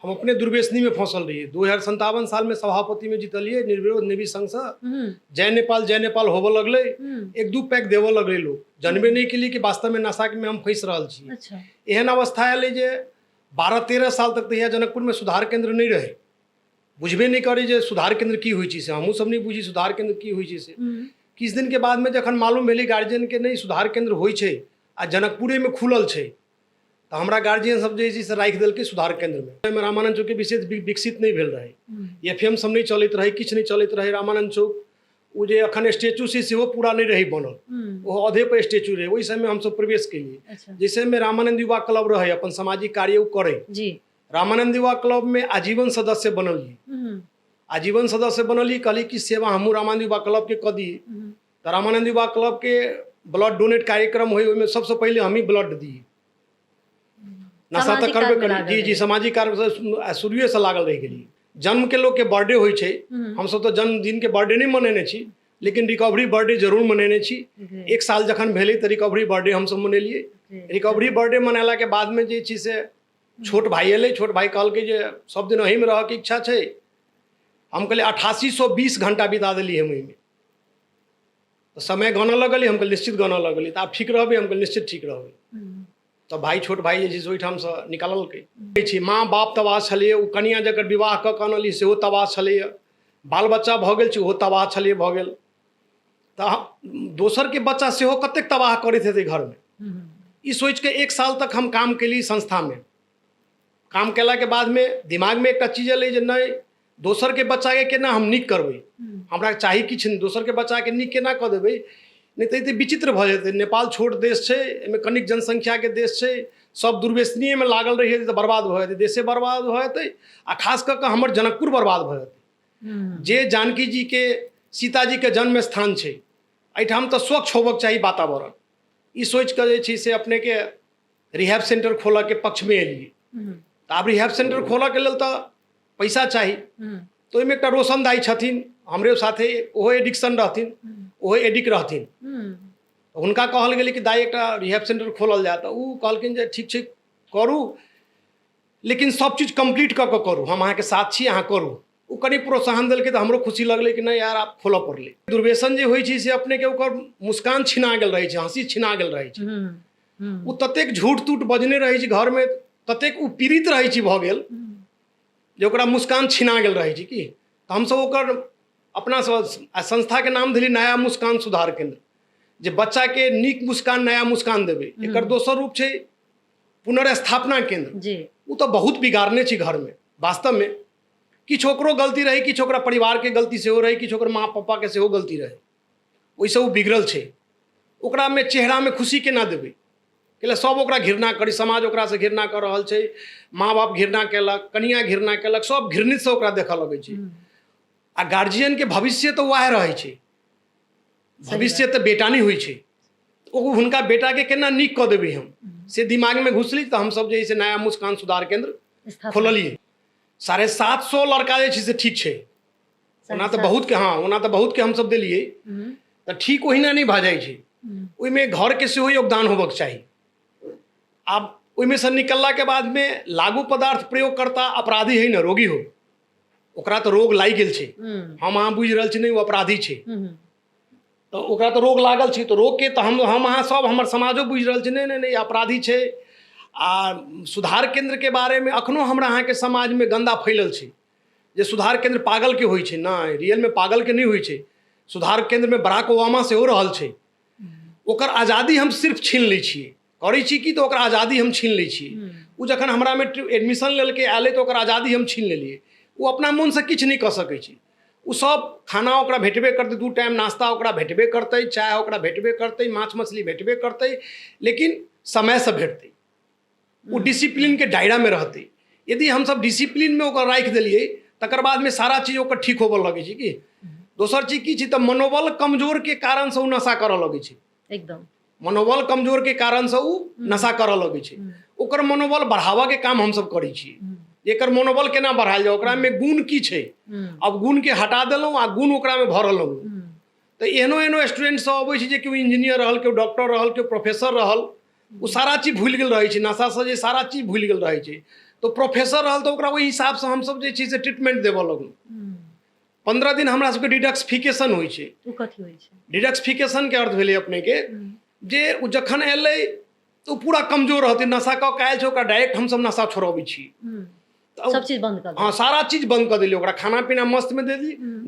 हम अपने दुर्व्यसनी में फंसल रहिए। 2057 साल में सभापति में जीतलिए निर्विरोध नेवी संघ से। जय नेपाल होबे लगले, एक दू पैक देवे लगले लोग, जानबे नहीं के लिए कि वास्तव में नशा में हम फंस रहा छी। अच्छा। एहन अवस्था आयल जे 12-13 साल तक तो जनकपुर में सुधार केंद्र नहीं रहे, बुझबे नहीं करे जे सुधार केंद्र की हुई से, हमहूँ सब नहीं बुझी सुधार केंद्र की हुई से। किछ दिन के बाद में जखन मालूम भेली गार्जियन के नहीं सुधार केंद्र होइ छै आ जनकपुरे में खुलल छै, तो हमरा गार्जियन सब जे से राखि देलकै सुधार केंद्र में। रामानंद चौक के विशेष विकसित नहीं भेल रहे, FM सब नहीं चलत रहे, किछ नहीं चलत रहे। रामानंद चौक वो जे अखन स्टेचू से सेहो पूरा नहीं रही बनल, वो आधे पर स्टेचू रहे। वही समय हम सब प्रवेश केलिए। अच्छा। जैसे में रामानंद युवा क्लब रहे, अपन सामाजिक कार्य करे जी। रामानंद युवा क्लब में आजीवन सदस्य बनलिए। आजीवन सदस्य बनलिए, कहली कि सेवा हमू रामानंद युवा क्लब के कदी। तो रामानंद युवा क्लब के ब्लड डोनेट कार्यक्रम हुई, उसमें सबसे पहले हम ही ब्लड दिए। नशा तो करबे करी। जी सामाजिक कार्य शुरुए से लागल रह गेली। जन्म के लोग के बर्थडे होइ छै, हम सब तो जन्मदिन के बर्थडे नहीं मनेने छी, लेकिन रिकवरी बर्थडे जरूर मनेने छी। एक साल जखन भेलै तो रिकवरी बर्थडे हम सब मनेलिए। रिकवरी बर्थडे मनेला के बाद में जे चीज से छोट भाई एलै, छोट भाई कहलकै जे सब दिन वही में रह के इच्छा छै। हम कहलिए 8820 घंटा बिता दिली हम में। तो समय गाना लगल, हम निश्चित गाना लगल, तो आप ठीक रहबे, हम निश्चित ठीक रहबे। तो भाई छोट भाई जे ओहिठाम से निकाललकै। माँ बाप तबाह छलै, ओ कनिया जकर विवाह कऽ कऽ अनली सेहो तबाह छलै, बाल बच्चा भऽ गेल छै ओहो तबाह छलै भऽ गेल। तऽ दोसर के बच्चा सेहो कतेक तबाह करैत हेतै घर में। ई सोच के एक साल तक हम काम केली संस्था में। काम केला के बाद में दिमाग में एक चीज एलै जे नहीं, दोसर के बच्चा के केना हम नीक करबै, हमरा चाही किछु नहीं, दोसर के बच्चा के नीक केना कऽ देबै, नहीं तो विचित्र भ जेतै। नेपाल छोट देश छै, एहिमे कनिक जनसंख्या के देश छै, सब दुर्व्यसनीय में लागल रहिए तो बर्बाद भ जेतै, देशे बर्बाद भ जेतै, आ खास कऽ के हमर जनकपुर बर्बाद भ जेतै। जे जानकी जी के सीता जी के जन्म स्थान छै, एहिठाम तो स्वच्छ होबक चाही वातावरण। ई सोच के जे छै से अपने के रिहैब सेंटर खोलऽ के पक्ष में एलिए। तो आब रिहैब सेंटर खोलऽ के लेल तो पैसा चाही। तो ओहिमे एकटा रोशन दाई छथिन हमरे साथे, ओहो एडिक्शन रहथिन, ओहो एडिक रहथिन। हुनका कहल गेलै कि दाई एकटा रिहैब सेंटर खोलल जाए। तो उ कहलखिन जे ठीक छै करू, लेकिन सब चीज कंप्लीट कऽ के करू, हम अहाँके साथ छी, अहाँ करू। उ कनि प्रोत्साहन देलकै तो हमरो खुशी लगलै कि नहीं यार आप खोलऽ पड़लै। दुर्व्यसन जे होइ छै से अपने के ओकर मुस्कान छिना गेल रहै छै, हंसी छिना गेल रहै छै। उ ततेक झूठ तूठ बजने रहै छै घर में, ततेक उ पीड़ित रहै छै भऽ गेल जे ओकरा मुस्कान छिना गेल रहै छै कि। तो हम सब ओकर अपना संस्था के नाम देली नया मुस्कान सुधार केंद्र, जे बच्चा के नीक मुस्कान नया मुस्कान देवे। एकर दोसर रूप छै पुनर्स्थापना केंद्र। उ तो बहुत बिगाड़ने छी घर में, वास्तव में किछु ओकरो गलती रही, किछु ओकरा परिवार के गलती सेहो रही, किछु ओकर माँ पापा के सेहो गलती रहे, ओहिसे उ बिगड़ल छै। ओकरा में चेहरा में खुशी केना देबै, कैला सब ओकरा घृणा करी, समाज ओकरा से घृणा कर रहल छै, माँ बाप घृणा केलक, कनिया घृणा केलक, सब घृणित से ओकरा देखऽ लगै छै। आ गार्जियन के भविष्य तो वह रहै छै, भविष्य तो बेटा नहीं होइ छै। हुनका बेटा के केना नीक कऽ देबै हम, से दिमाग में घुसली। तो हम सब जे है नया मुस्कान सुधार केंद्र खोललिए। 750 लड़का जे छै से ठीक छै। ओना तो बहुत के, हाँ ओना तो बहुत के हम सब देलिए, तो ठीक ओहिना नहीं भऽ जाइ छै। ओहिमे घर के सेहो योगदान होबक चाही। आब ओहिमे से निकलला के बाद में लागू पदार्थ प्रयोगकर्ता अपराधी है न रोगी हो, ओकरा तो रोग लागि गेल छै, हम अहाँ बुझि रहल छी नहीं, वो अपराधी छै। तो ओकरा तो रोग लागल छै, तो रोग के तो हम अहाँ सब हमर समाजो बुझि रहल छै नहीं नहीं नहीं अपराधी छै। आ सुधार केंद्र के बारे में अखनो हमरा अहाँ के समाज में गंदा फैलल छै जे सुधार केंद्र पागल के होइ छै। नहीं, रियल में पागल के नहीं होइ छै। सुधार केंद्र में बराक ओबामा सेहो रहल छै। ओकर आज़ादी हम सिर्फ छीन लै छियै, करै छी कि तो ओकर आज़ादी हम छीन लै छियै। उ जखन हमरा में एडमिशन लेलकै आयलै तो ओकर आज़ादी हम छीन लेलियै। वो अपना मन से किछु नहीं कऽ सकै छै। उ सब खाना ओकरा भेटबे करतै, 2 टाइम नाश्ता ओकरा भेटबे करतै, चाय ओकरा भेटबे करतै, माछ मछली भेटबे करतै, लेकिन समय से भेटतै। वो डिसिप्लिन के दायरा में रहतै। यदि हम सब डिसिप्लिन में ओकरा राखि देलियै, तकर बाद में सारा चीज ओकर ठीक होबऽ लगै छै कि। दोसर चीज की छै, तो मनोबल कमजोर के कारण से उ नशा करऽ लगै छै। एकदम मनोबल कमजोर के कारण से उ नशा करऽ लगै छै। ओकर मनोबल बढ़ावा के काम हम सब करै छियै। एकर मनोबल केना बढ़ायल जाए, ओकरा में गुण की छै, अब गुण के हटा देलहुँ आ गुण ओकरा में भरल रहूँ। तो एहनो एहनो स्टूडेंट सब अबै छै जे केओ इंजीनियर रहल, केओ डॉक्टर रहल, केओ प्रोफेसर रहल, वो सारा चीज भूल गेल रहै छै, नशा से जे सारा चीज भूल गेल रहै छै। तो प्रोफेसर रहल तो ओकरा ओहि हिसाब से हम सब जे चीज से ट्रीटमेंट देबऽ लगलू। 15 दिन हमरा सबके डिडक्सिफिकेशन होइ छै। उ कथी होइ छै? डिडक्सिफिकेशन के अर्थ भेलै अपने के जे उ जखन एलै तो पूरा कमजोर रहतै, नशा कऽ के आयल छै ओकरा डायरेक्ट हम सब नशा छोड़ाबै छी। सब चीज बंद कर हाँ सारा चीज बंद कर देली, ओकरा खाना पीना मस्त में दे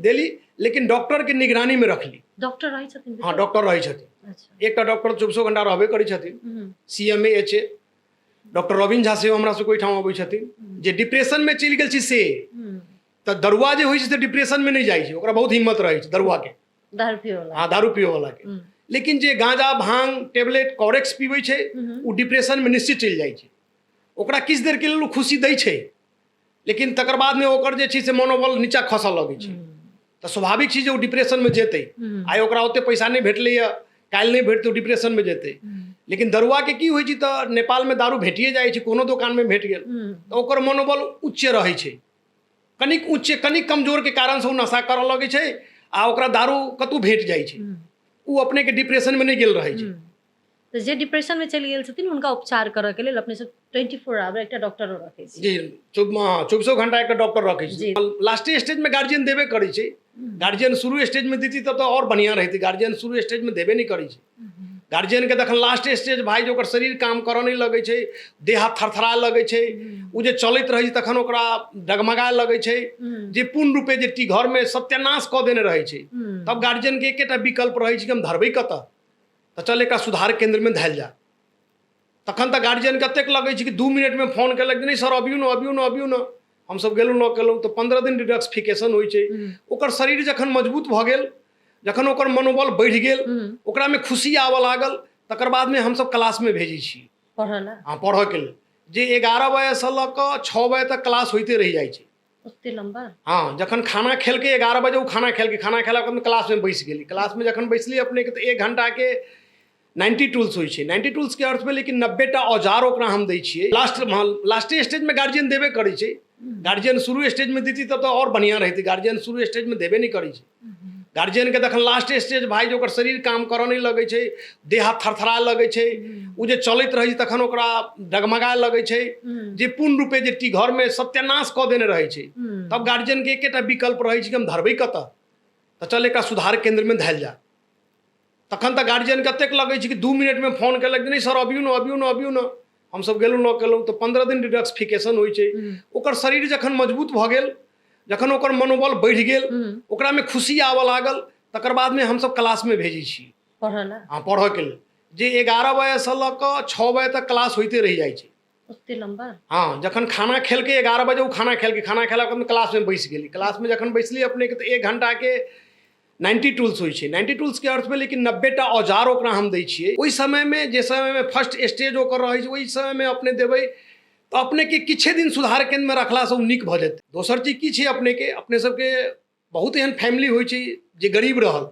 देली, लेकिन डॉक्टर के निगरानी में रखली। डॉक्टर रहै छथिन? हाँ डॉक्टर रहै छथिन। अच्छा। एकटा डॉक्टर 24 घंटा रहबे करै छथिन, CMA HA doctor Ravin Jha से हमरा सबके ओहिठाम अबै छथिन। जे डिप्रेशन में चलि गेल छी से तऽ दरुआ जे होइ छै से डिप्रेशन में नहीं जाइ छै, ओकरा बहुत हिम्मत रहै छै दरुआ के, दारू पियो वाला। हाँ दारू पियो वाला के। लेकिन जे गांजा भांग टेबलेट कॉरेक्स पीबै छै उ डिप्रेशन में निश्चित चलि जाइ छै। ओकरा किछु देर के लेल खुशी दै छै, लेकिन तकर बाद में ओकर जे छै से मनोबल नीचा खसऽ लगै छै। तऽ स्वाभाविक छै जे ओ डिप्रेशन में जेतै। आइ ओकरा ओते पैसा नहीं भेटलैया, काल्हि नहीं भेटतै, डिप्रेशन में जेतै। लेकिन दरुआ के की होइ छै तऽ नेपाल में दारू भेटिए जाइ छै, कोनो दोकान में भेट गेल तऽ ओकर मनोबल उच्च रहै छै, कनिक उच्च कनिक कमजोर के कारण से ओ नशा करऽ लगै छै आ ओकरा दारू कतौ भेट जाइ छै, उ अपने के डिप्रेशन में नहीं गेल रहै छै। तो जे डिप्रेशन में चलि गेल छथिन हुनका उपचार करऽ के लेल अपने सब 24 आवर एकटा डॉक्टर रखै छी? जी 24 घंटा एकटा डॉक्टर रखै छी। लास्ट स्टेज में गार्जियन देबे करै छै। गार्जियन शुरू स्टेज में देती तब तो और बढ़िया रहती, गार्जियन शुरू स्टेज में देबे नहीं करै छै। गार्जियन के तखन लास्ट स्टेज भाई जो ओकर शरीर काम करऽ नहीं लगै छै, देह हाथ थरथराए लगै छै, उ जे चलैत रहै छै तखन ओकरा डगमगाए लगै छै, जे पूर्ण रूपे जे घर में सत्यानाश कऽ देने रहै छै, तब गार्जियन के एकेटा विकल्प रहै छै कि हम धरबै कतऽ, तऽ चल एकरा सुधार केंद्र में धैल जा। तखन तऽ गार्जियन कतेक लगै छै कि 2 मिनट में फोन केलक, नहीं सर अबियौ न अबियौ न अबियौ न, हम सब गेलहुँ न केलहुँ, तो 15 दिन डिडक्सिफिकेशन होइ छै। ओकर शरीर जखन मजबूत भऽ गेल, जखन ओकर मनोबल बढ़ि गेल, ओकरा में खुशी आबऽ लागल, तकर बाद में हम सब क्लास में भेजै छी पढ़ऽ ला। हाँ पढ़ऽ के लेल, जे 11 बजे से लऽ कऽ 6 बजे तक क्लास होइते रहि जाइ छै। ओते लंबा? हाँ जखन खाना खेलके 11 बजे वो खाना खेलके, खाना खेला के क्लास में बैस गेली। क्लास में जखन बैसली अपने के तो 1 घंटा के 90 टूल्स होइ छै। 90 टूल्स के अर्थ में लेकिन 90टा औजार ओकरा हम दै छियै। लास्ट स्टेज में गार्जियन देबे करै छै। गार्जियन शुरू स्टेज में देती तब तो और बढ़िया रहती, गार्जियन शुरू स्टेज में देबे नहीं करै छै। गार्जियन के तखन लास्ट स्टेज भाई जो ओकर शरीर काम करऽ नहीं लगै छै, देह हाथ थरथराए लगै छै, उ जे चलैत रहै छै तखन ओकरा डगमगाए लगै छै, जे पूर्ण रूपे जे घर में सत्यानाश कऽ देने रहै छै, तब गार्जियन के एकेटा विकल्प रहै छै कि हम धरबै कतऽ, तऽ चल एकरा सुधार केंद्र में धैल जा। तखन तऽ गार्जियन कतेक लगै छै कि 2 मिनट में फोन केलक, नहीं सर अबियौ न अबियौ न अबियौ न, हम सब गेलहुँ न केलहुँ, तो 15 दिन डिडक्सिफिकेशन होइ छै। ओकर शरीर जखन मजबूत भऽ गेल, जखन ओकर मनोबल बढ़ि गेल, ओकरा में खुशी आबऽ लागल, तकर बाद में हम सब क्लास में भेजै छी पढ़ऽ ला। हाँ पढ़ऽ के लेल, जे 11 बजे से लऽ कऽ 6 बजे तक क्लास होइते रहि जाइ छै। ओते लंबा? हाँ जखन खाना खेलके 11 बजे वो खाना खेलके, खाना खेला के क्लास में बैस गेली। क्लास में जखन बैसली अपने के तो 1 घंटा के 90 टूल्स होइ छै। 90 टूल्स के अर्थ में लेकिन 90टा औजार ओकरा हम दै छियै। ओहि समय में जे समय में फर्स्ट स्टेज ओकर रहै छै, ओहि समय में अपने देबै तो अपने के किछे दिन सुधार केंद्र में रखला से नीक भऽ जेतै। दोसर चीज की छै अपने सबके बहुत एहन फैमिली होइ छै जे गरीब रहल,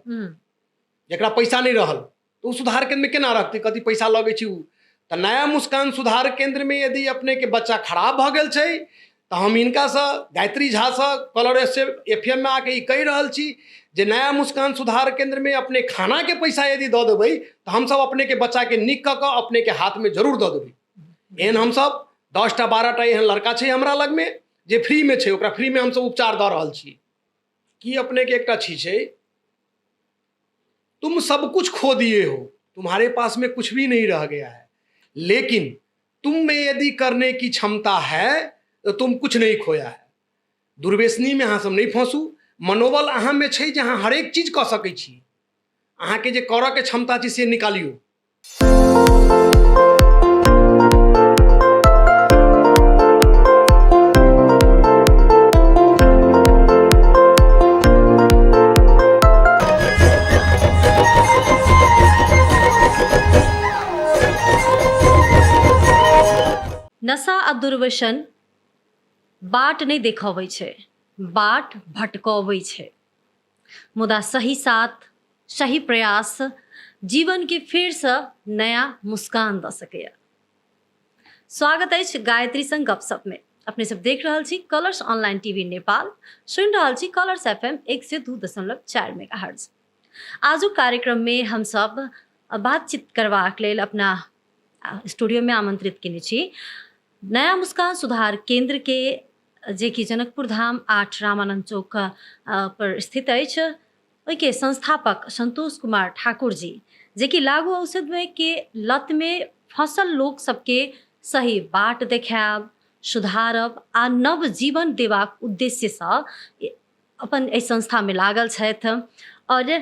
जकरा पैसा नहीं रहल, तो सुधार केंद्र में केना रखतै, कथी पैसा लगै छै उ। तऽ नया मुस्कान सुधार केंद्र में यदि अपने के बच्चा खराब भऽ गेल छै तो हम इनका से गायत्री झा से कलर FM में आके कहि रहल छी जे नया मुस्कान सुधार केंद्र में अपने खाना के पैसा यदि दऽ देबै तो हम सब अपने के बच्चा के नीक कऽ कऽ अपने के हाथ में जरूर दऽ देबै। एहन हम सब 10टा 12टा एहन लड़का छै हमरा लग में जे फ्री में छै, ओकरा फ्री में हम सब उपचार दऽ रहल छी। कि अपने के एकटा चीज छै, तुम सब कुछ खो दिए हो, तुम्हारे पास में कुछ भी नहीं रह गया है, लेकिन तुम में यदि करने की क्षमता है तो तुम कुछ नहीं खोया है। दुर्व्यसनी में अहाँ सब नहीं फंसू, मनोबल अहाँ में छै जे अहाँ हरेक चीज कऽ सकै छी, अहाँ के जे करऽ के क्षमता छै से निकालियौ। नशा आ दुर्व्यसन बाट नहीं देखबै छै, बाट भटकबै छै। मुदा सही साथ, सही प्रयास जीवन के फिर से नया मुस्कान दऽ सकैया। स्वागत अछि गायत्री संग गपशप में। अपने सब देख रहल छी कलर्स ऑनलाइन टीवी नेपाल, सुनि रहल छी कलर्स FM 102.4 मेगाहर्ट्ज। आजू कार्यक्रम में हम सब बातचीत करबाक लेल अपना स्टूडियो में आमंत्रित केने छी नया मुस्कान सुधार केंद्र के जे कि जनकपुर धाम 8 रामानंद चौक पर स्थित अछि, ओहिके संस्थापक संतोष कुमार ठाकुर जी, जे कि लागू औषध में के लत में फंसल लोक सबके सही बाट देखायब, सुधारब आ नव जीवन देबाक उद्देश्य से अपन एहि संस्था में लागल छथि। और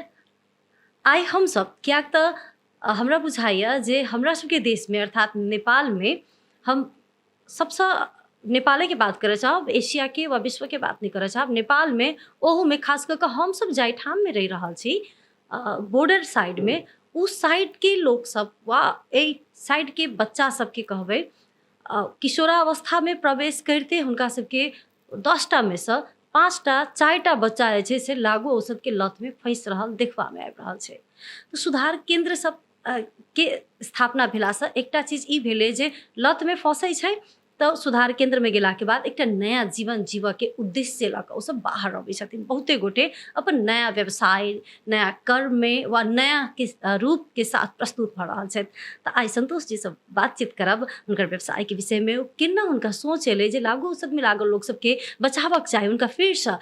आइ हम सब कियाक तऽ हमरा बुझाइए जे हमरा सबके देश में अर्थात नेपाल में हम सबसे नेपाले के बात करे चाहब, एशिया के व विश्व के बात नहीं करे चाहब, नेपाल में ओहू में खास करके हम सब जाहि ठाम में रह रहल छी बॉर्डर साइड में, उस साइड के लोग सब वा एहि साइड के बच्चा सबके कहबै किशोरावस्था में प्रवेश करते हुनका सबके 10टा में से 5टा 4टा बच्चा जे छै से लागू औषध के लत में फंसि रहल देखबा में आबि रहल छै। तो सुधार केंद्र सब के स्थापना भेलासँ एकटा चीज ई भेलै जे लत में फंसै छै तो सुधार केंद्र में गेला के बाद एक नया जीवन जीव के उद्देश्य लऽ कऽ ओसब बाहर अबै छथिन। बहुते गोटे अपन नया व्यवसाय, नया कर्म में वा नया के रूप के साथ प्रस्तुत भऽ रहल छथि। तऽ आइ संतोष जी सब बातचीत करब हुनकर व्यवसाय के विषय में, केना हुनका सोच एलै जे लागू औषध में लागल लोक सबके बचाबक चाही, हुनका फेरसँ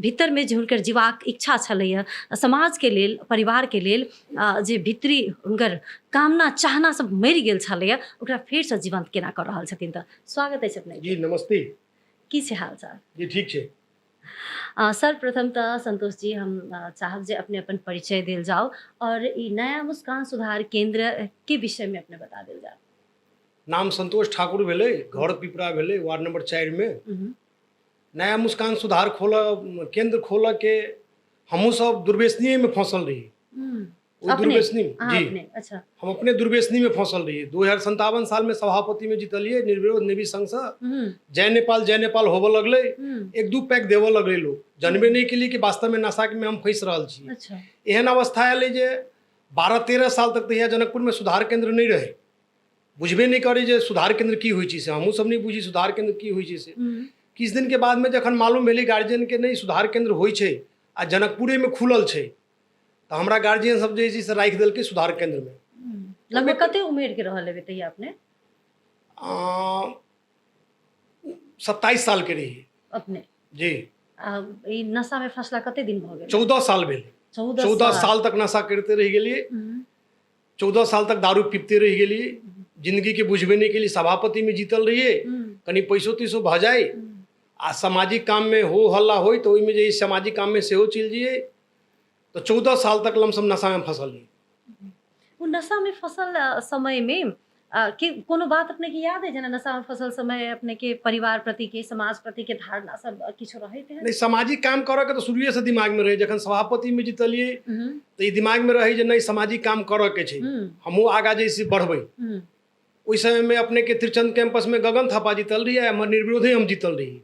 भीतर में जे हुनकर जीवाक इच्छा छलैया समाज के लेल, परिवार के लेल जे भीतरी हुनकर कामना चाहना सब मरि गेल छलैया ओकरा फेरसँ जीवंत केना कर रहल छथिन। तऽ स्वागत अछि अपने जी। नमस्ते। की छै हाल चाल? जी ठीक छै। सर्वप्रथम तऽ संतोष जी हम चाहब जे अपने अपन परिचय देल जाओ और ई नया मुस्कान सुधार केंद्र के विषय में अपने बता देल जाओ। नाम संतोष ठाकुर भेलै, घर पिपरा भेलै, वार्ड नंबर 4 में। नया मुस्कान सुधार केंद्र खोल के हमहूँ सब दुर्व्यसनी में फंसल रही। दुर्व्यसनी जी, अच्छा, हम अपने दुर्व्यसनी में फंसल रही। 2057 साल में सभापति में जीतलिए निर्विरोध नेवी संघ से। जय नेपाल होबे लगले, 1-2 पैक देवे लगले लोग, जानबे नहीं के लिए कि वास्तव में नशा में हम फंस रहल छी। अच्छा, एहन अवस्था आयल जे 12-13 साल तक तो यहाँ जनकपुर में सुधार केंद्र नहीं रहे, बुझबे नहीं करी जे सुधार केंद्र की होई से, हमहूँ सब नहीं बुझी सुधार केंद्र की होई से। किछ दिन के बाद में जखन मालूम भेलै गार्जियन के नहीं सुधार केंद्र होई छे आ जनकपुरे में खुलल छे, तो हमरा गार्जियन सब जे से राखि देलकै सुधार केंद्र में। लगभग कते उम्र के रहल हेबै तहिया अपने? 27 साल के रही अपने जी। ई नशा में फंसला कते दिन भऽ गेल? 14 साल भेल। 14 साल तक नशा करते रह गेलिए, 14 साल तक दारू पीबते रह गेलिए, जिंदगी के बुझबे नहीं के लिए सभापति में जीतल रहिए, कनी पैसो तैसो भऽ जाए आ सामाजिक काम में हो हल्ला हो तो ओहिमे जे सामाजिक काम में सेहो चल जाइए, तो 14 साल तक लमसम नशा में फंसल रही। वो नशा में फसल समय में कि कोनो बात अपने के याद है जेना नशा में फसल समय अपने के परिवार प्रति के, समाज प्रति के धारणा सब किछो रहे थे? नहीं, सामाजिक काम करे के तो शुरुए से दिमाग में रहे। जखन सभापति में जीतलिए तो ये दिमाग में रहे जे नहीं सामाजिक काम करे के छै, हमहूँ आगा जैसे बढ़बै। ओहि समय में अपने के त्रिचंद कैंपस में गगन थापा जीतल रही, निर्विरोधे हम जीतल रही।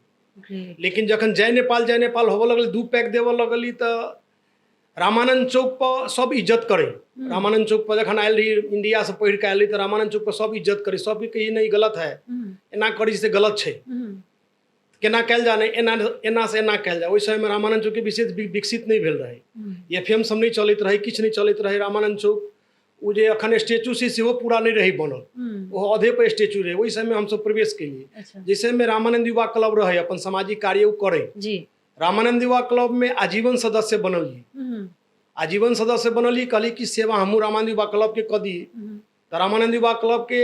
लेकिन जखन जय नेपाल होबे लगल, 2 पैक देवे लगली तो रामानंद चौक पर सब इज्जत करे। रामानंद चौक पर जखन आयल रही, इंडिया से पढ़ के आयल रही, तो रामानंद चौक पर सब इज्जत करे, सब कही नहीं गलत है, एना करी से गलत छै, केना कैल जा, नहीं एना से एना कैल जा। ओहि समय में रामानंद चौक के विशेष विकसित नहीं भेल रहे, FM सब नहीं चलत रहे, किछ नहीं चलत रहे। रामानंद चौक वो जे अखन स्टेचू से सेहो पूरा नहीं रही बनल, वो आधे पर स्टेचू रहे। वही समय हम सब प्रवेश केलिए। जैसे में रामानंद युवा क्लब रहे, अपन सामाजिक कार्य करे जी। रामानंद युवा क्लब में आजीवन सदस्य बनलिए। आजीवन सदस्य बनलिए, कहली कि सेवा हमहूँ रामानंद युवा क्लब के कदी। तो रामानंद युवा क्लब के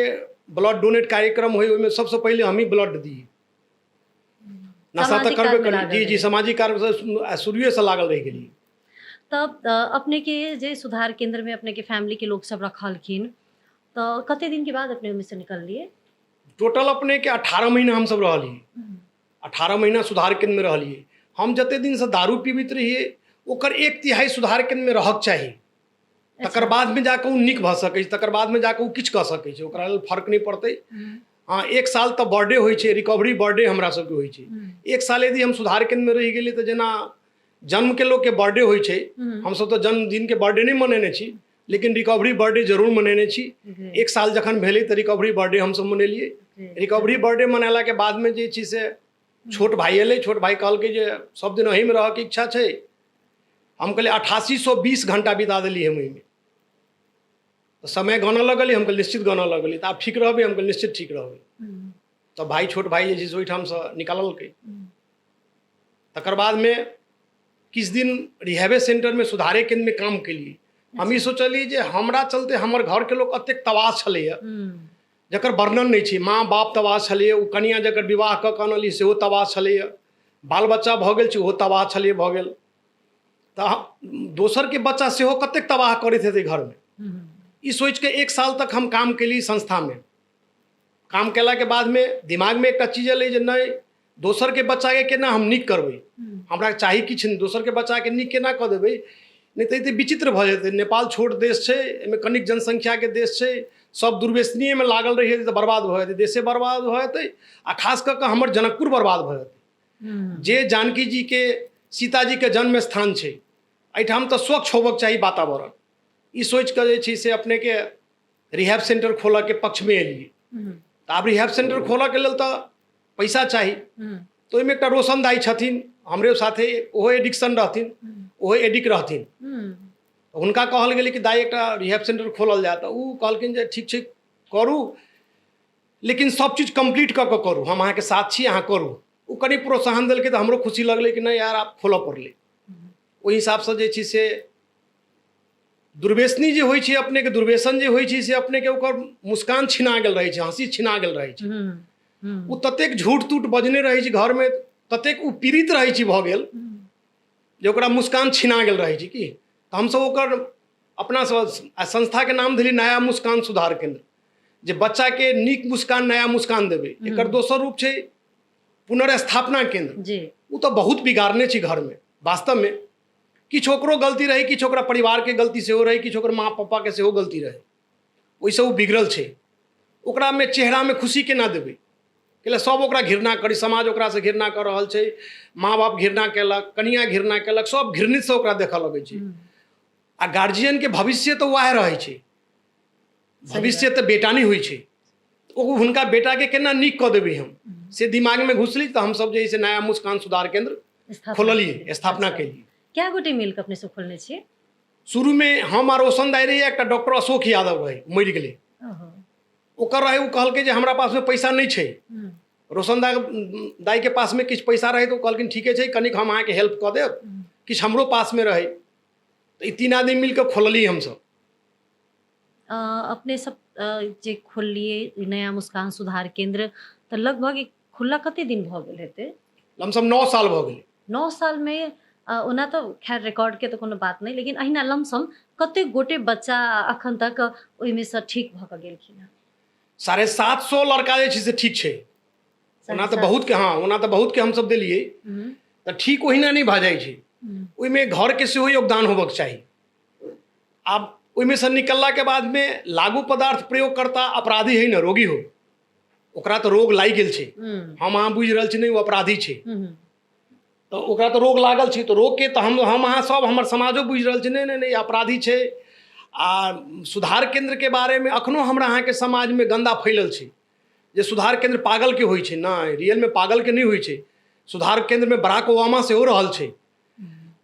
ब्लड डोनेट कार्यक्रम हुई, उसमें सबसे पहले हम ही ब्लड दिए। नशा तो करबे करी जी जी, सामाजिक कार्य शुरुए से लागल रह गेली। तब अपने के जे सुधार केंद्र में अपने के फैमिली के लोग सब रखलखिन, तो कते दिन के बाद अपने में से निकल लिए? टोटल अपने के 18 महीना हम सब रहलिए। 18 महीना सुधार केंद्र में रहलिए। हम जते दिन से दारू पीबित रहिए ओकर 1/3 सुधार केंद्र में रहक चाही, तकर बाद में जाके उ नीक भऽ सकै छै, तकर बाद में जाके उ किछ कऽ सकै छै, ओकरा लेल फर्क नहीं पड़तै। हाँ, 1 साल तो बर्थडे होइ छै, रिकवरी बर्थडे हमरा सबके होइ छै। 1 साल यदि हम सुधार केंद्र में रहि गेली तो जेना जन्म के लोग के बर्थडे होइ छै, हम सब तो जन्मदिन के बर्थडे नहीं मनेने छी, लेकिन रिकवरी बर्थडे जरूर मनेने छी। 1 साल जखन भेलै तो रिकवरी बर्थडे हम सब मनेलिए। रिकवरी बर्थडे मनेला के बाद में जे छै से छोट भाई एलै, छोट भाई कहलकै जे सब दिन अही में रहके इच्छा छै। हम कहलिए 8820 घंटा बिता देली हम में, तो समय गाना लगली, हम कहलिए निश्चित गाना लगली। तो आप ठीक रहबे? हम कहलिए निश्चित ठीक रहबे। तो भाई छोट भाई जे छै से ओहिठाम से निकाललकै। तकर बाद में किछु दिन रिहैबे सेंटर में सुधारे केंद्र में काम केलिए। हम ई सोचलिए जे हमरा चलते हमर घर के लोग अतेक तबाह छलैया जकर वर्णन नहीं छै। माँ बाप तबाह छलैया, ओ कनिया जकर विवाह कऽ कऽ अनली सेहो तबाह छलैया, बाल बच्चा भऽ गेल छै ओहो तबाह छलैया भऽ गेल। तऽ दोसर के बच्चा सेहो कतेक तबाह करैत हेतै घर में। ई सोच के 1 साल तक हम काम केली संस्था में। काम केला के बाद में दिमाग में एकटा चीज एलै जे नहीं, दोसर के बच्चा के केना हम नीक करबै, हमरा चाही किछु नहीं, दोसर के बच्चा के नीक केना कऽ देबै, नहीं तऽ ई विचित्र भऽ जेतै। नेपाल छोट देश छै, एहिमे कनिक जनसंख्या के देश छै, सब दुर्व्यसनीय में लागल रहि जेतै तऽ बर्बाद भऽ जेतै, देशे बर्बाद भऽ जेतै आ खास कऽ कऽ हमर जनकपुर बर्बाद भऽ जेतै। जे जानकी जी के सीता जी के जन्म स्थान छै, एहिठाम तऽ स्वच्छ होबक चाही वातावरण। ई सोच कऽ जे छै से अपने के रिहैब सेंटर खोलऽ के पक्ष में एलिए। तऽ आब रिहैब सेंटर खोलऽ के लेल तऽ पैसा चाही। तो ओहिमे एकटा रोशन दाई छथिन हमरे साथे, ओहो एडिक्शन रहथिन, ओहो एडिक रहथिन। हुनका कहल गेलै कि दाई एकटा रिहैब सेंटर खोलल जाए। तऽ ओ कहलखिन जे ठीक छै करू, लेकिन सब चीज कंप्लीट कऽ कऽ करू, हम अहाँके साथ छी, अहाँ करू। ओ कनि प्रोत्साहन देलकै तऽ हमरो खुशी लगलै कि नहीं यार आप खोलऽ पड़लै। ओहि हिसाबसँ जे छै से दुर्व्यसनी जे होइ छै, अपने के दुर्व्यसन जे होइ छै से अपने के ओकर मुस्कान छिना गेल रहै छै, हंसी छिना गेल रहै छै। ओ ततेक झूठ तूठ बजने रहै छै घर में, ततेक ओ पीड़ित रहै छै भऽ गेल जे ओकरा मुस्कान छिना गेल रहै छै कि। तऽ हमसब ओकर अपना संस्था के नाम देली नया मुस्कान सुधार केंद्र, जे बच्चा के नीक मुस्कान नया मुस्कान देबै। एकर दोसर रूप छै पुनर्स्थापना केंद्र। ओ तऽ बहुत बिगाड़ने छै घर में वास्तव में। किछु ओकरो गलती रही, किछु ओकरा परिवार के गलती सेहो रही, किछु ओकर माँ पापा के सेहो गलती रही, ओहिसँ ओ बिगड़ल छै। ओकरा में चेहरा में खुशी केना देबै, कैला सब ओकरा घृणा करी, समाज ओकरा से घृणा कर रहल छै, माँ बाप घृणा केलक, कनिया घृणा केलक, सब घृणित से ओकरा देखऽ लगै छै। आ गार्जियन के भविष्य तो वएह रहै छै, भविष्य तो बेटा नहीं होइ छै। ओ हुनका बेटा के केना नीक कऽ देबै हम, से दिमाग में घुसली। तऽ हमसब जे है से नया मुस्कान सुधार केंद्र खोललिए, स्थापना केलिए। क्या गोटे मिलकर अपने से खोलने छियै? शुरू में हम आ रोशन दाई रही, एकटा डॉक्टर अशोक यादव रहे, मरि गेलै। ओकर रहे, ओ कहलकै जे हमरा पास में पैसा नहीं छै। रोशन दाई के पास में किछु पैसा रहे तो कहलखिन ठीके छै, कनिक हम अहाँके हेल्प कऽ देब, किछु हमरो पास में रहे। तो 3 आदमी मिलकर खोललिए हमसब। अपने सब जे खोललिए नया मुस्कान सुधार केंद्र, तऽ लगभग खुला कते दिन भऽ गेल हेतै? लमसम 9 साल भऽ गेलै। 9 साल में ओना तो खैर रिकॉर्ड के तो कोनो बात नहीं, लेकिन अहिना लमसम कते गोटे बच्चा अखन तक ओहिमें से ठीक भऽ कऽ गेलखिन हँ? 750 लड़का जे छै से ठीक छै। ओना तऽ बहुत के, हाँ ओना तऽ बहुत के हमसब देलिए, तऽ ठीक ओहिना नहीं भऽ जाइ छै। ओहिमे घर के सेहो योगदान होबक चाही। आब ओहिमे से निकलला के बाद में लागू पदार्थ प्रयोगकर्ता अपराधी है न, रोगी हो, ओकरा तो रोग लागि गेल छै। हम अहाँ बुझि रहल छी नहीं, वो अपराधी छै। तो ओकरा तो रोग लागल छै, तो रोग के तो हम अहाँ सब, हमर समाजो बुझि रहल छै नहीं नहीं नहीं अपराधी छै। आ सुधार केंद्र के बारे में अखनो हमरा अहाँ के समाज में गंदा फैलल छै जे सुधार केंद्र पागल के होइ छै। नहीं, रियल में पागल के नहीं होइ छै। सुधार केंद्र में बराक ओबामा सेहो रहल छै।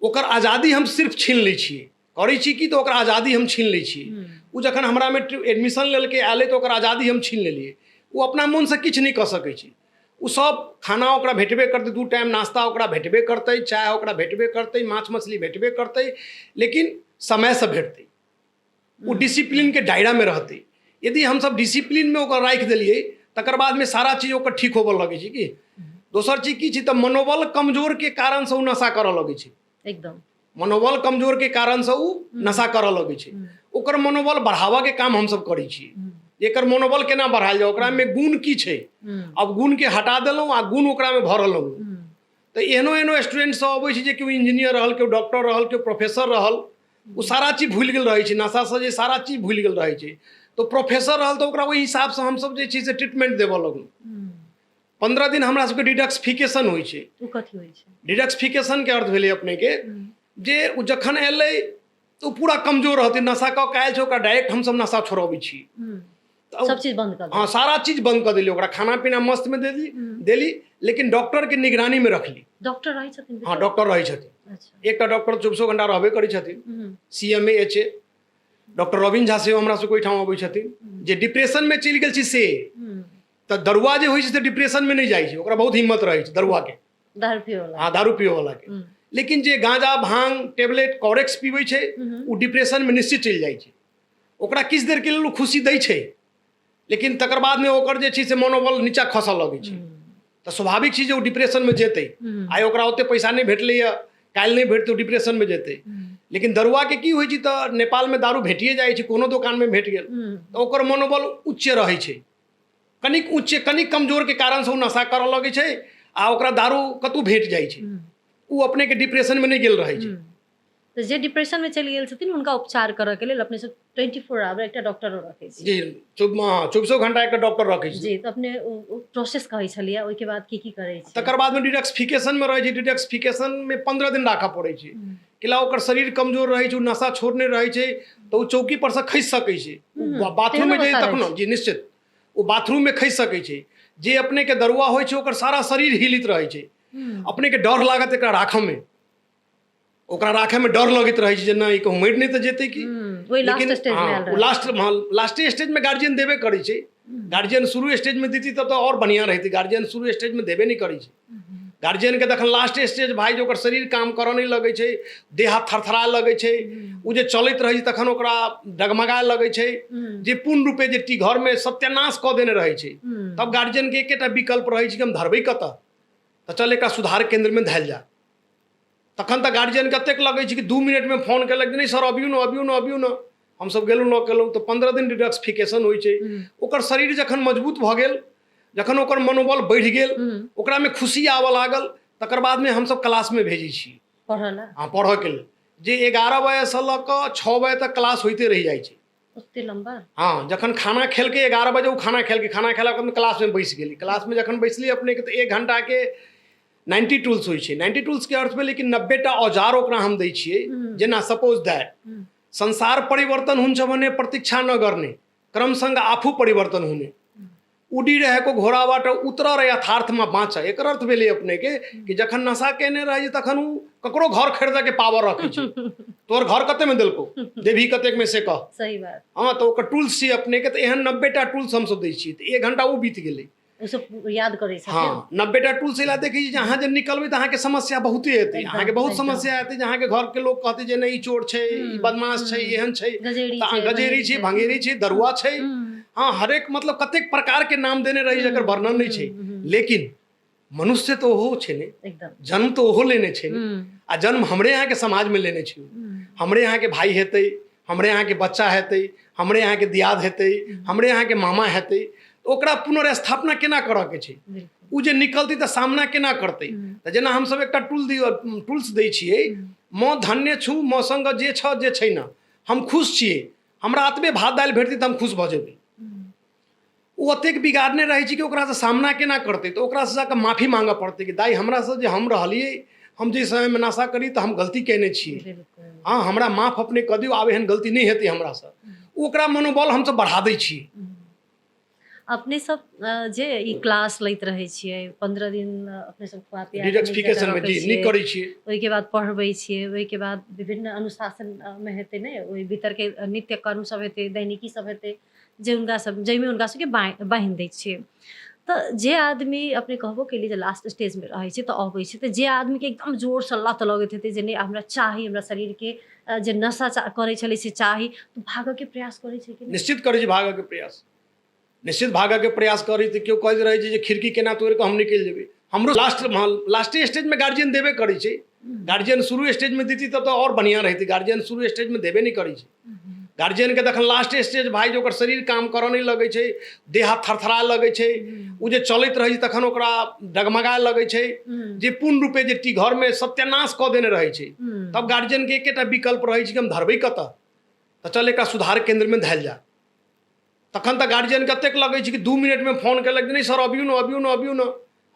ओकर आज़ादी हम सिर्फ छीन लै छियै, करै छी कि तऽ ओकर आज़ादी हम छीन लै छियै। ओ जखन हमरा में एडमिशन लेलकै आयलै तऽ ओकर आज़ादी हम छीन लेलियै। ओ अपना मन से किछु नहीं कऽ सकै छै। ओ सब खाना ओकरा भेटबे करतै, 2 टाइम नाश्ता ओकरा भेटबे करतै, चाय ओकरा भेटबे करतै, माछ मछली भेटबे करतै, लेकिन समय से भेटतै। वो डिसिप्लिन के दायरा में रहतै। यदि हम सब डिसिप्लिन में ओकरा राखि देलियै, तकर बाद में सारा चीज ओकर ठीक होबऽ लगै छै कि। दोसर चीज की छै तऽ मनोबल कमजोर के कारण से ओ नशा करऽ लगै छै। एकदम मनोबल कमजोर के कारण से ओ नशा करऽ लगै छै। ओकर मनोबल बढ़ावा के काम हमसब करै छियै। एकर मनोबल केना बढ़ायल जाए, ओकरा में गुण की छै, अब गुण के हटा देलहुँ आ गुण ओकरा में भरल रहूँ। तो एहनो एहनो स्टूडेंट सब अबै छै जे केओ इंजीनियर रहल, केओ डॉक्टर रहल, केओ प्रोफेसर रहल, वो सारा चीज भूलि गेल रहै छै, नशा से जे सारा चीज भूलि गेल रहै छै। तो प्रोफेसर रहल तो ओकरा ओहि हिसाब से हमसब जे छै से ट्रीटमेंट देबऽ लगलहुँ। 15 दिन हमरा सबके डिडॉक्सिफिकेशन होइ छै। उ कथी होइ छै? डिडॉक्सिफिकेशन के अर्थ भेलै अपने के जे ओ जखन एलै तो पूरा कमजोर रहतै, नशा कऽ के आयल छै, ओकरा डायरेक्ट हमसब नशा छोड़बै छी। सब चीज बंद कर, हाँ सारा चीज बंद कर देली, ओकरा खाना पीना मस्त में दे देली, लेकिन डॉक्टर के निगरानी में रखली। डॉक्टर रहै छथिन? हाँ डॉक्टर रहै छथिन। अच्छा। एकटा डॉक्टर 24 घंटा रहबे करै छथिन, CMA HA। Doctor Ravin Jha सेहो हमरा सबके ओहिठाम अबै छथिन, जे डिप्रेशन में चलि गेल छी से। तो दरुआ जे होइ छै से डिप्रेशन में नहीं जाइ छै, ओकरा बहुत हिम्मत रहै छै दरुआ के, दारू पियो वाला। हाँ दारू पियो वाला के। लेकिन जे गांजा भांग टेबलेट कॉरेक्स पीबै छै वो डिप्रेशन में निश्चित चलि जाइ छै। ओकरा किछु देर के लेल उ खुशी दै छै, लेकिन तकर बाद में ओकर जे छै से मनोबल नीचा खसऽ लगै छै। तो स्वाभाविक छै जे ओ डिप्रेशन में जेतै। आइ ओकरा ओते पैसा नहीं भेटलैया, काल्हि नहीं भेटतै, डिप्रेशन में जेतै। लेकिन दरुआ के की होइ छै तो नेपाल में दारू भेटिए जाइ छै, कोनो दुकान में भेट गेल तो ओकर मनोबल उच्च रहै छै। कनिक उच्च कनिक कमजोर के कारण से ओ नशा करऽ लगै छै आ ओकरा दारू कतौ भेट जाइ छै, ओ अपने के डिप्रेशन में नहीं गेल रहै छै। तो जे डिप्रेशन में चलि गेल छथिन हुनका उपचार करऽ के लेल अपने सब 24 आवर एकटा डॉक्टरो रखै छी। जी 24 घंटा एक डॉक्टर रखै छी। जी, तो अपने प्रोसेस कहै छलियै, ओहिके बाद की करै छी? तकर बाद में डिटॉक्सिफिकेशन में रहै छै। डिटॉक्सिफिकेशन में 15 दिन राखऽ पड़ै छै, किला ओकर शरीर कमजोर रहै छै, ओ नशा छोड़ने रहै छै तो ओ चौकी पर से खसि सकै छै। बाथरूम में जे तखनो जी निश्चित वो बाथरूम में खसि सकै छै। जे अपने के दरुआ होइ छै ओकर सारा शरीर हिलित रहै छै, अपने के डर लागत एकरा राखऽ में, ओकरा राखे में डर लगैत रहै छै जे नहीं कहूँ मरि नहीं तो जेतै की। वही लास्ट स्टेज में आयल रहै। लास्ट स्टेज में गार्जियन देबे करै छै। गार्जियन शुरू स्टेज में देती तब तो और बढ़िया रहती, गार्जियन शुरू स्टेज में देबे नहीं करै छै। गार्जियन के तखन लास्ट स्टेज भाई जो ओकर शरीर काम करऽ नहीं लगै छै, देह हाथ थरथराए लगै छै, ओ जे चलैत रहै छै तखन ओकरा डगमगाए लगै छै, जे पूर्ण रूपे जे घर में सत्यानाश कऽ देने रहै छै। तब गार्जियन के एकेटा विकल्प रहै छै कि हम धरबै कतऽ, तो चल एकरा सुधार केंद्र में धैल जा। तखन तऽ गार्जियन कतेक लगै छै कि 2 मिनट में फोन केलक, नहीं सर अबियौ न अबियौ न अबियौ न, हमसब गेलहुँ न केलहुँ। तो 15 दिन डिटॉक्सिफिकेशन होइ छै। ओकर शरीर जखन मजबूत भऽ गेल, जखन ओकर मनोबल बढ़ि गेल, ओकरा में खुशी आबऽ लागल, तकर बाद में हमसब क्लास में भेजै छी पढ़ऽ ला। हाँ पढ़ऽ के लेल। जे 11 बजे से लऽ कऽ 6 बजे तक क्लास होइते रहि जाइ छै। ओते लंबा? हाँ, जखन खाना खेलके 11 बजे वो खाना खेलके, खाना खेला के क्लास में बैस गेली। क्लास में जखन बैसली अपने के तो 1 घंटा के 90 टूल्स होइ छै। 90 टूल्स के अर्थ में लेकिन 90टा औजार ओकरा हम दै छियै। जेना सपोज दैट संसार परिवर्तन हुन्छ भने प्रतीक्षा न गर्ने, क्रम संग आफू परिवर्तन हुने, उड़ी रहेको घोड़ाबाट उतर यथार्थ में बाँच। एकर अर्थ भेलै अपने के कि जखन नशा केने रहे तखन उ ककरो घर खरीदे के पावर रखै छै। तोर घर कते में देलको, देवी कतेक में से कह। सही बात। हाँ, तो ओकर टूल्स छी अपने के, तो एहन 90टा टूल्स हम सब दै छी। तो 1 घंटा वो बीत गेलै। ओ सब याद करै छथिन। हाँ, 90टा टूल्स इला देखै छी जहाँ जे निकलबै तऽ अहाँके समस्या बहुते हेतै। अहाँके बहुत समस्या हेतै जे अहाँके घर के लोग कहतै जे नहीं ई चोर छै, ई बदमाश छै, एहन छै, गजेरी छै, भंगेरी छै, दरुआ छै। हाँ, हरेक मतलब कतेक प्रकार के नाम देने रही जकर वर्णन नहीं छै। लेकिन मनुष्य तो ओहो छै ने, एकदम जन्म तो ओहो लेने छै ने। आ जन्म हमरे यहाँ के समाज में लेने छै। हमरे यहाँ के भाई हेतै, हमरे यहाँ के बच्चा हेतै, हमरे यहाँ के दियाद हेतै, हमरे यहाँ के मामा हेतै। तो ओकरा पुनर्स्थापना केना करऽ के छै, उ जे निकलतै तऽ सामना केना करतै। तऽ जेना हम सब एकटा टूल्स दै छियै, म धन्य छु म संग जे छ जे छै न, हम खुश छियै, हमरा एतबे भात दालि भेटतै तऽ हम खुश भऽ जेबै। ओ ओतेक बिगाड़ने रहै छै कि ओकरासँ सामना केना करतै। तऽ ओकरासँ जाकऽ माफी मांगऽ पड़तै कि दाइ हमरासँ जे हम रहलियै, हम जे समय में नशा करी तऽ हम गलती केने छियै, हाँ हमरा माफ अपने कऽ दियौ, आब एहन गलती नहीं हेतै हमरासँ। ओकरा मनोबल हमसब बढ़ा दै छियै। अपने सब जे ई क्लास लैत रहै छियै 15 दिन अपने सब खुआ पिया डिटॉक्सिफिकेशन में जी नहीं करै छियै। ओहिके बाद पढ़बै छियै, ओहिके बाद विभिन्न अनुशासन में हेतै ने, ओहि भीतर के नित्य कर्म सब हेतै, दैनिकी सब हेतै, जे हुनका सब जाहिमे हुनका सबके बान्हि दै छियै। तऽ जे आदमी अपने कहबो केली जे लास्ट स्टेज में रहै छै तऽ अबै छै, तऽ जे आदमी के एकदम जोर से लत लगैत हेतै जे नहीं हमरा चाही, हमरा शरीर के जे नशा करै छलै से चाही, तो भागऽ के प्रयास करै छै कि निश्चित करै छै भागऽ के प्रयास। निश्चित भागऽ के प्रयास करी तऽ केओ कहैत रहै छै जे खिड़की केना तोड़ि कऽ हम निकलि जेबै। हमरो लास्ट स्टेज में गार्जियन देबे करै छै। गार्जियन शुरू स्टेज में देती तब तो और बढ़िया रहती, गार्जियन शुरू स्टेज में देबे नहीं करै छै। गार्जियन के तखन लास्ट स्टेज भाई जो ओकर शरीर काम करऽ नहीं लगै छै, देह हाथ थरथराए लगै छै, ओ जे चलैत रहै छै तखन ओकरा डगमगाए लगै छै, जे पूर्ण रूपे जे घर में सत्यानाश कऽ देने रहै छै। तब गार्जियन के एकेटा विकल्प रहै छै कि हम धरबै कतऽ, तऽ चल एकरा सुधार केंद्र में धैल जा। तखन तऽ गार्जियन कतेक लगै छै कि 2 मिनट में फोन केलक, नहीं सर अबियौ न अबियौ न अबियौ न,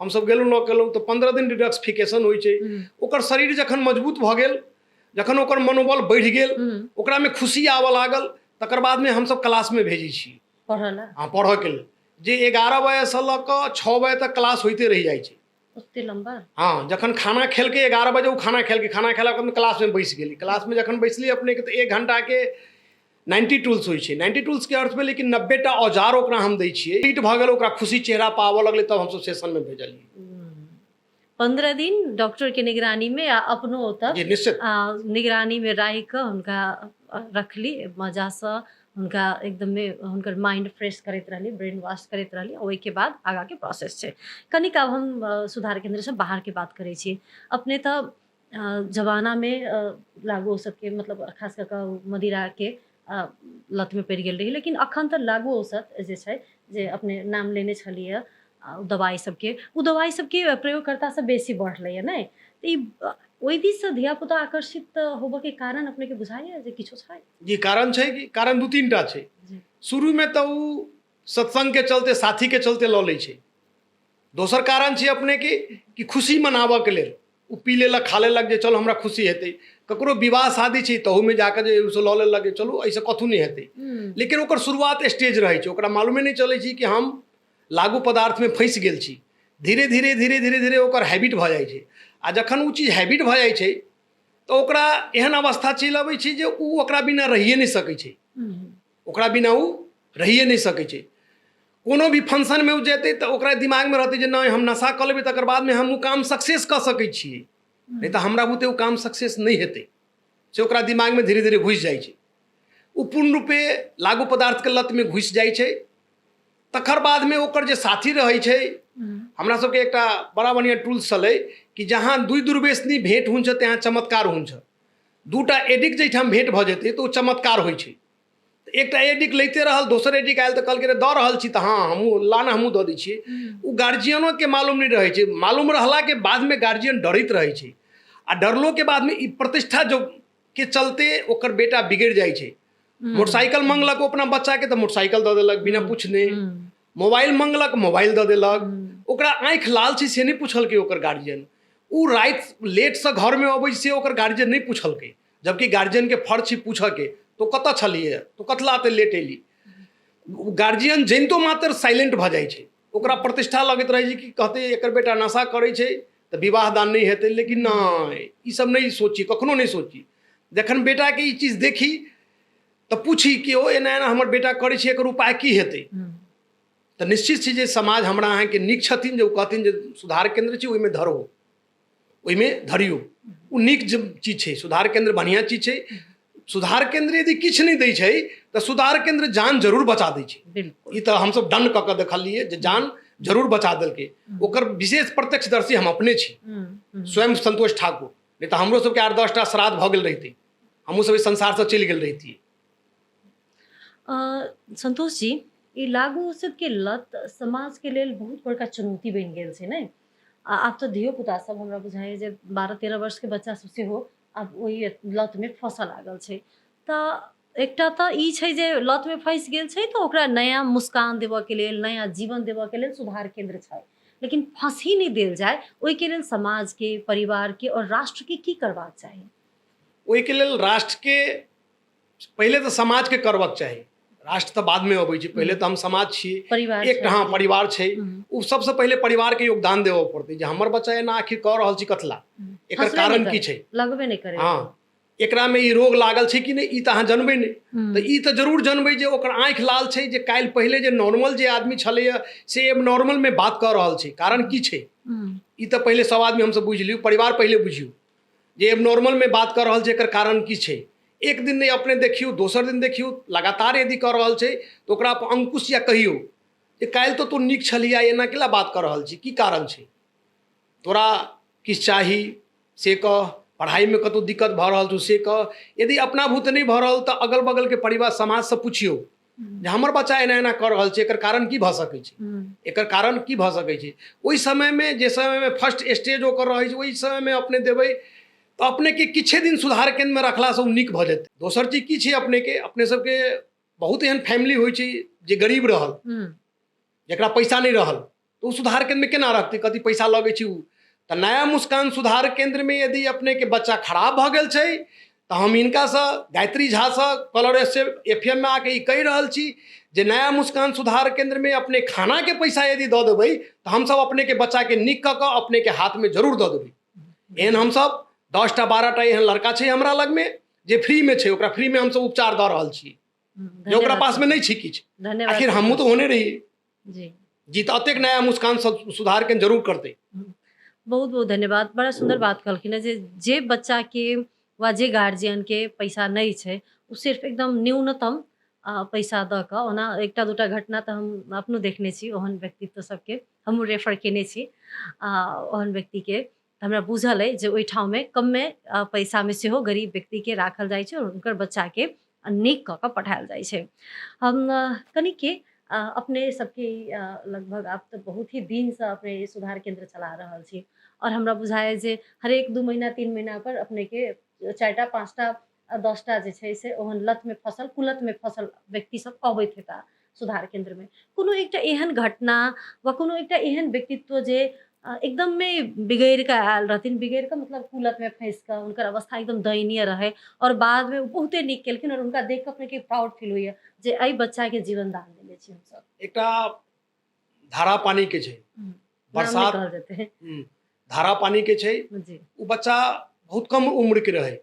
हमसब गेलहुँ न केलहुँ। तो 15 दिन डिटॉक्सिफिकेशन होइ छै। ओकर शरीर जखन मजबूत भऽ गेल, जखन ओकर मनोबल बढ़ि गेल, ओकरा में खुशी आबऽ लागल, तकर बाद में हमसब क्लास में भेजै छी पढ़ऽ ला। हाँ पढ़ऽ के लेल। जे 11 बजे से लऽ कऽ 6 बजे तक क्लास होइते रहि जाइ छै। ओते लंबा? हाँ, जखन खाना खेलके 11 बजे वो खाना खेलके, खाना खेला के क्लास में बैस गेली। क्लास में जखन बैसली अपने के तो 1 घंटा के 90 टूल्स होइ छै। 90 टूल्स के अर्थ में लेकिन 90 टा औजार ओकरा हम दै छियै, हिट भऽ गेल, ओकरा खुशी चेहरा पर आबऽ लगलै, तब हमसब सेशन में भेजलियै। 15 दिन डॉक्टर के निगरानी में आ अपनो ओतऽ जी निश्चित। निगरानी में रहि कऽ हुनका रखली, मजासँ हुनका एकदमे हुनकर माइंड फ्रेश करैत रहली, ब्रेन वॉश करैत रहली, ओहिके बाद आगाँके प्रोसेस छै। कनिक आब हम सुधार केंद्रसँ बाहरके बात करै छी। अपने तऽ जमानामे लागू औषध के मतलब खास कऽ कऽ मदिराके लत में पड़ि गेल रही, लेकिन अखन तऽ लागू औषध जे छै, जे अपने नाम लेने छलियै दवाई सबके, ओ दवाई सबके प्रयोगकर्ता सब बेसी बढ़लैए नै, तऽ ई ओहि दिससँ धियापुता आकर्षित होबऽके कारण अपनेके बुझाइए जे किछो छै? जी कारण छै कि कारण 2-3 टा छै। जी। शुरू में तऽ उ सत्संग के चलते, साथी के चलते लऽ लै छै। दोसर कारण छै अपने के कि खुशी मनाबऽ के लेल उ पी लेलक, खा लेलक, जे चलो हमरा खुशी हेतै। ककरो विवाह शादी छै तहू में जाकर जे उसे लऽ लेलक, चलू ऐसे कथू नहीं हेतै। लेकिन ओकर शुरुआत स्टेज रहै छै, ओकरा मालूमे नहीं चलै छै कि हम लागू पदार्थ में फंसि गेल छी। धीरे धीरे धीरे धीरे धीरे ओकर हैबिट भऽ जाइ छै, आ जखन उ चीज हैबिट भऽ जाइ छै तऽ ओकरा एहन अवस्था चलि अबै छै जे उ ओकरा बिना रहिए नहीं सकै छै। ओकरा बिना उ रहिए नहीं सकै छै। कोनो भी फंक्शन में उ जेतै तऽ ओकरा दिमाग में रहतै जे नहीं हम नशा कऽ लेबै तकर बाद में हम उ काम सक्सेस कऽ सकै छियै, नहीं तऽ हमरा बुते उ काम सक्सेस नहीं हेतै, से ओकरा दिमाग में धीरे धीरे घुसि जाइ छै। उ पूर्ण रूपे लागू पदार्थ के लत में घुसि जाइ छै। तकर बाद में ओकर जे साथी रहै छै, हमरा सबके एकटा बड़ा बढ़िया टूल्स छलै कि जहाँ दुई दुर्वेशनी भेंट हुन्छ तहाँ चमत्कार हुन्छ। दूटा एडिक्ट जैठाम भेंट भऽ जेतै तऽ ओ चमत्कार होइ छै। एकटा एडिक्ट लैते रहल, दोसर एडिक्ट आयल तऽ कहलकै रे दऽ रहल छी तऽ हाँ हमहूँ लाना, हमहूँ दऽ दै छियै। ओ गार्जियनों के मालूम नहीं रहै छै, मालूम रहला के बाद में गार्जियन डरैत रहै छै, आ डरलो के बाद में ई प्रतिष्ठा जो के चलते ओकर बेटा बिगड़ जाइ छै। मोटरसाइकिल मंगलक अपना बच्चा के तऽ मोटरसाइकिल दऽ देलक बिना पूछने, मोबाइल मंगलक मोबाइल दऽ देलक, ओकरा आँखि लाल छै से नहीं पूछलकै ओकर गार्जियन। उ रात लेट से घर में अबै से ओकर गार्जियन नहीं पूछलकै, जबकि गार्जियन के फर्ज छै पूछऽ के, तो कतऽ छलियै, तो कतला ते लेट एली। गार्जियन जनितो मात्र साइलेंट भऽ जाइ छै, ओकरा प्रतिष्ठा लगैत रहै छै कि कहते एकर बेटा नशा करै छै तऽ विवाह दान नहीं हेतै। लेकिन नहीं, ई सब नहीं सोची, कखनो नहीं सोची। जखन बेटा के ई चीज देखी तऽ पूछी कि ओ एना एना हमर बेटा करै छै, एकर उपाय की हेतै। तऽ निश्चित छै जे समाज हमरा अहाँके नीक छथिन, जे ओ कहथिन जे सुधार केंद्र छै ओहिमे धरो, ओहिमे धरियो, ओ नीक चीज छै। सुधार केंद्र बढ़िया चीज छै। सुधार केंद्र यदि किछु नहीं दै छै तऽ सुधार केंद्र जान जरूर बचा दै छै। ई तऽ हमसब डन कऽ कऽ देखलियै जे जान जरूर बचा देलकै। ओकर विशेष प्रत्यक्षदर्शी हम अपने छी, स्वयं संतोष ठाकुर। नहीं तऽ हमरो सबके 8-10 टा श्राद्ध भऽ गेल रहितै, हमहूँ सब इस संसार से चलि गेल रहितियै। संतोष जी, ई लागू औषध के लत समाज के लेल बहुत बड़का चुनौती बनि गेल छै ने। आब तऽ धियो पुता सब हमरा बुझाइए जे 12-13 वर्ष के बच्चा सब सेहो आब ओहि लत में फंसऽ लागल छै। तऽ एकटा तऽ ई छै जे लत में फंसि गेल छै तऽ ओकरा नया मुस्कान देबऽ के लेल, नया जीवन देबऽ के लेल सुधार केंद्र छै, लेकिन फंसी नहीं देल जाए ओहिके लेल समाज के, परिवार के और राष्ट्र के की करबाक चाही? ओहिके लेल राष्ट्र के पहले तऽ समाज के करबाक चाही, राष्ट्र तऽ बाद में अबै छै। पहले तऽ हम समाज छियै, परिवार एकटा हाँ परिवार छै, उ सबसे पहले परिवार के योगदान देबऽ पड़तै जे हमर बच्चा एना आखिर कऽ रहल छी कथला, एकर कारण की छै। लगबे नहीं करे। हाँ, एकरा में ई रोग लागल छै कि नहीं, ई तऽ अहाँ जनबै नहीं, तऽ ई तऽ जरूर जनबै जे ओकर आँखि लाल छै, जे काल्हि पहले जे नॉर्मल जे आदमी छलैया से एब नॉर्मल में बात कऽ रहल छै, कारण की छै। ई तऽ पहले सब आदमी हमसब बुझि लियौ, परिवार पहले बुझियौ जे एब नॉर्मल में बात कर रहल छै, एकर कारण की छै। एक दिन नहीं अपने देखियौ, दोसर दिन देखियौ, लगातार यदि कर रहल छै तो ओकरा पर अंकुश या कहियौ जे काल्हि तो तू नीक छलिया, एना केला बात कर रहल छी, की कारण छै, तोरा किछु चाही से कह, पढ़ाई में कतौ दिक्कत भऽ रहल छौ से कह। यदि अपना भूत नहीं भऽ रहल तऽ अगल बगल के परिवार समाज से पूछियौ जे हमर बच्चा एना एना कर रहल छै, एकर कारण की भऽ सकै छै, एकर कारण की भऽ सकै छै। ओहि समय में जे समय में फर्स्ट स्टेज ओकर रहै छै, ओहि समय में अपने देबै तो अपने के किछे दिन सुधार केंद्र में रखला से नीक भऽ जेतै। दोसर चीज की छै, अपने के अपने सबके बहुत एहन फैमिली होइ छै जे गरीब रहल, जकरा पैसा नहीं रहल, तो सुधार केंद्र में केना रखतै, कथी पैसा लगै छै उ। तऽ नया मुस्कान सुधार केंद्र में यदि अपने के बच्चा खराब भऽ गेल छै तऽ हम हिनका से गायत्री झा से कलर FM में आके ई कहि रहल छी जे नया मुस्कान सुधार केंद्र में अपने खाना के पैसा यदि दऽ देबै तऽ हमसब अपने के बच्चा के नीक कऽ कऽ अपने के हाथ में जरूर दऽ देबै। एहन हमसब 10 टा 12 टा एहन लड़का छै हमरा लग में जे फ्री में छै, ओकरा फ्री में हमसब उपचार दऽ रहल छी। जो ओकरा पास में नहीं छी किछ। धन्यवाद आखिर हमहूँ तो होने रही जी। जी, तो अतेक नया मुस्कान सब सुधार के जरूर करते। बहुत बहुत धन्यवाद। बड़ा सुंदर बात कहलखिन जे बच्चा के वा जे गार्जियन के पैसा नहीं छै उ सिर्फ एकदम न्यूनतम पैसा द क ओना एकटा दूटा घटना तऽ हम अपनो देखने छी ओहन व्यक्तित्व सबके हमहूँ रेफर केने छी ओहन व्यक्ति के तऽ हमरा बुझल अइ जे ओहि ठाउँमे कममे पैसामे सेहो गरीब व्यक्ति के राखल जाइ छै और हुनकर बच्चा के नीक कऽ कऽ पठायल जाइ छै। हम कनिक के अपने सबके लगभग आप तो बहुत ही दिन से अपने ई सुधार केंद्र चला रहल छी और हमरा बुझाय जे हरेक 2 महीना 3 महीना पर अपने के 4टा 5टा 10टा जे छै से ओहन लत में फसल कुलत में फसल व्यक्ति सब अबैत हेता सुधार केंद्र में। कोनो एकटा एहन घटना वा कोनो एकटा एहन व्यक्तित्व जे एकदम में बिगड़ के आयल रहथिन, बिगड़ के मतलब कुलत में फंस के उनकर अवस्था एकदम दयनीय रहे और बाद में बहुते नीक केलखिन और उनका देख के अपने के प्राउड फील हुई जे एहि बच्चा के जीवन दान देले छी हम सब। एकटा धारा पानी के छै, बरसात कहल जेते हैं धारा पानी के छै। जी उ बच्चा बहुत कम उम्र के रहे,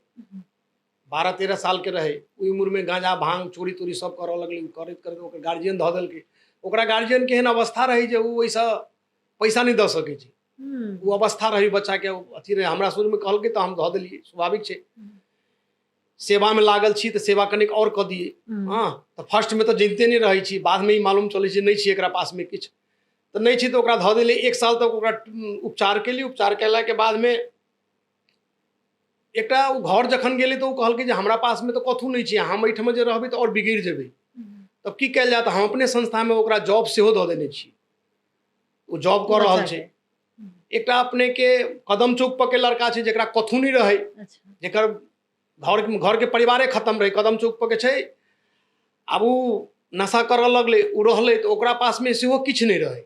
12-13 साल के रहे। ओहि उम्र में गांजा भांग चोरी तोरी सब करऽ लगलै। करैत करैत ओकर गार्जियन धऽ देलकै। ओकरा गार्जियन के एहन अवस्था रही जे उ वैसा पैसा नहीं दऽ सकै छै। वो अवस्था रही बच्चा के अथी रहे। हमरा शुरू में कहलकै तऽ हम धऽ देलियै, स्वाभाविक छै। सेवा में लागल छी तऽ सेवा कनिक और कऽ दिए। हाँ तऽ फर्स्ट में तऽ जनिते नहीं रहै छी, बाद में ही मालूम चलै छै नहीं छी एकरा पास में किछ तऽ नहीं छी तऽ ओकरा धऽ देलियै। 1 साल तक ओकरा उपचार केलियै। उपचार केला के बाद में एकटा उ घर जखन गेलै तऽ उ कहलकै जे हमरा पास में तऽ कथू नहीं छै, हम एहिठाम जे रहबै तऽ और बिगड़ जेबै। तब की कयल जाय तऽ हम अपने संस्था में ओकरा जॉब सेहो दऽ देने छी। ओ जॉब कऽ रहल छै। एकटा अपने के कदम चौक पर के लड़का छै जेकरा कथू नहीं रहे, जेकर घर के परिवारे खत्म रहे, कदम चौक पर के छै। आब उ नशा करऽ लगलै, उ रहलै तऽ ओकरा पास में सेहो किछ नहीं रहे।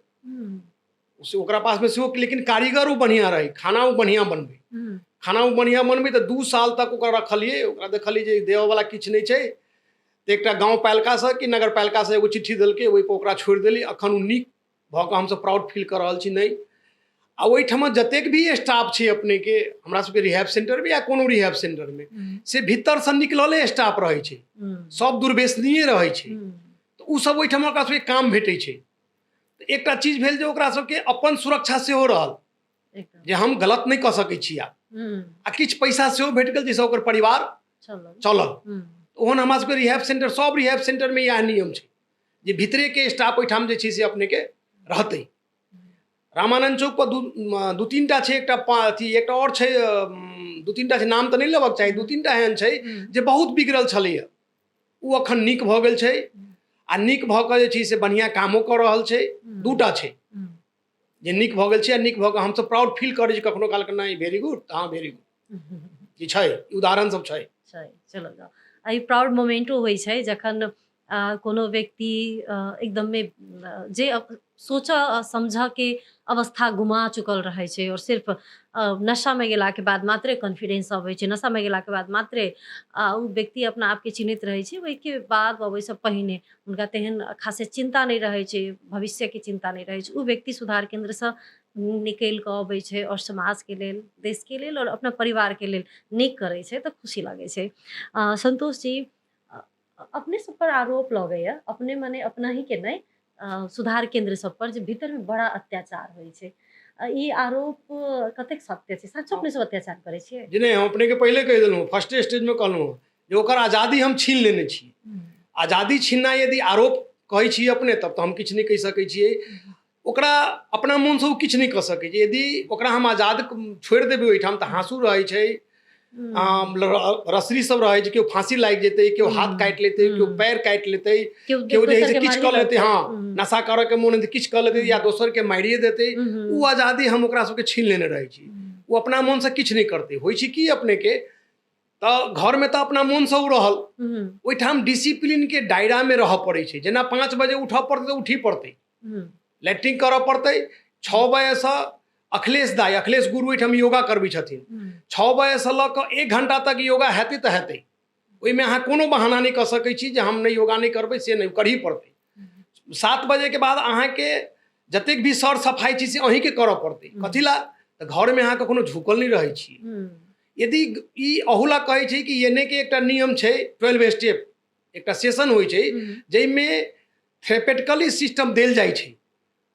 ओकरा पास में सेहो लेकिन कारीगर उ बढ़िया रहे, खाना उ बढ़िया बनबै। खाना उ बढ़िया बनबै तऽ 2 साल तक ओकरा रखलियै। ओकरा देखलियै जे देव वाला किछ नहीं छै तऽ एकटा गाँव पालिका से कि नगर पालिका से एगो चिट्ठी देलकै, ओहि पर ओकरा छोड़ि देली। अखन उ नीक भऽ कऽ हमसब प्राउड फील कर रहल छी। नहीं आ ओहिठाम जतेक भी स्टाफ छै अपने के हमरा सबके रिहैब सेंटर में या कोनो रिहैब सेंटर में से भीतर से निकलले स्टाफ रहे छै, सब दुर्व्यसनीय रहे छै। तऽ उ सब ओहिठाम ओकरा सबके काम भेटै छै। तऽ एकटा चीज भेल जे ओकरा सबके अपन सुरक्षा सेहो रहल जे हम गलत नहीं कऽ सकै छी आ किछ पैसा सेहो भेट गेल जाहिसँ ओकर परिवार चलल। ओहन हमरा सबके रिहैब सेंटर सब रिहैब सेंटर में इएह नियम छै जे भीतरे के स्टाफ ओहिठाम जे छै से अपने के रहतै। रामानंद चौक पर 2-3 टा छै, एकटा अथी एकटा और छै, 2-3 टा छै, नाम तऽ नहीं लेबक चाही। 2-3 टा एहन छै जे बहुत बिगड़ल छलैया, उ अखन नीक भऽ गेल छै आ नीक भऽ कऽ जे छै से बढ़िया कामो कऽ रहल छै। 2 टा छै जे नीक भऽ गेल छै आ नीक भऽ कऽ हमसब प्राउड फील करै छी कखनो काल के। नहीं वेरी गुड, हाँ वेरी गुड ई छै, उदाहरण सब छै। चलो जाओ एहि प्राउड मोमेंटो होइ छै जखन कोनो व्यक्ति एकदम में जे सोच समझ के अवस्था गुमा चुकल रहे छै और सिर्फ नशा में गेला के बाद मात्रे कॉन्फिडेंस अबै छै, नशा में गेला के बाद मात्रे उ व्यक्ति अपना आप के चिन्हित रहे छै। ओहि के बाद ओहि से पहिने उनका तेहन खासे चिंता नहीं रहे छै, भविष्य के चिंता नहीं रहे छै। उ व्यक्ति सुधार केंद्र से निकल कऽ अबै छै और समाज के लेल, देश के लेल और अपना परिवार के लेल नीक करे छै तऽ खुशी लगे छै। संतोष जी अपने सब पर आरोप लगैया, अपने मने अपना ही के नहीं सुधार केंद्र सब पर जे भीतर में बड़ा अत्याचार होइ छै। ई आरोप कतेक सत्य छै? सच अपने सब अत्याचार करे छियै? जी नहीं, हम अपने के पहले कह देलहुँ, फर्स्ट स्टेज में कहलहुँ जे ओकर आज़ादी हम छीन लेने छी। आज़ादी छीनना यदि आरोप कहै छी अपने तब तो हम किछ नहीं कहि सकै छियै। ओकरा अपना मन से किछ नहीं कऽ सकै छै। यदि ओकरा हम आज़ाद छोड़ देबै ओहिठाम तऽ हाँसू रहे छै, रसरी सब रहे छै, केओ फांसी लाग जेतै, केओ हाथ काटि लेतै, केओ पैर काटि लेतै, केओ जे है से किछ कऽ लेतै। हाँ नशा करऽ के मोन किछ कऽ लेतै या दोसर के मारिए देतै। उ आज़ादी हम ओकरा सबके छीन लेने रहे छी। वो अपना मन से किछ नहीं करते। होइ छै कि अपने के तऽ घर में तऽ अपना मन से उ रहल, ओहिठाम डिसिप्लिन के दायरा में रह पड़ै छै। जेना 5 बजे उठऽ पड़तै तऽ उठी पड़तै, लैट्रिन करऽ पड़तै। 6 बजे से अखिलेश गुरु ओहिठाम योगा करबै छथिन। 6 बजे से लऽ कऽ 1 घंटा तक योगा हेतै तऽ हेतै। ओहिमे अहाँ कोनो बहाना नहीं कऽ सकै छी जे हम नहीं योगा नहीं करबै, से नहीं करही पड़तै। 7 बजे के बाद अहाँ के जतेक भी सर सफाई छी से अहीं के करऽ पड़तै। कथी ला तऽ घर में अहाँ कखनो झुकल नहीं रहै छी। यदि ई अहुला कहै छै कि एने के एकटा नियम छै 12 स्टेप, एकटा सेशन होइ छै जाहिमे थेरेपेटिकली सिस्टम देल जाइ छै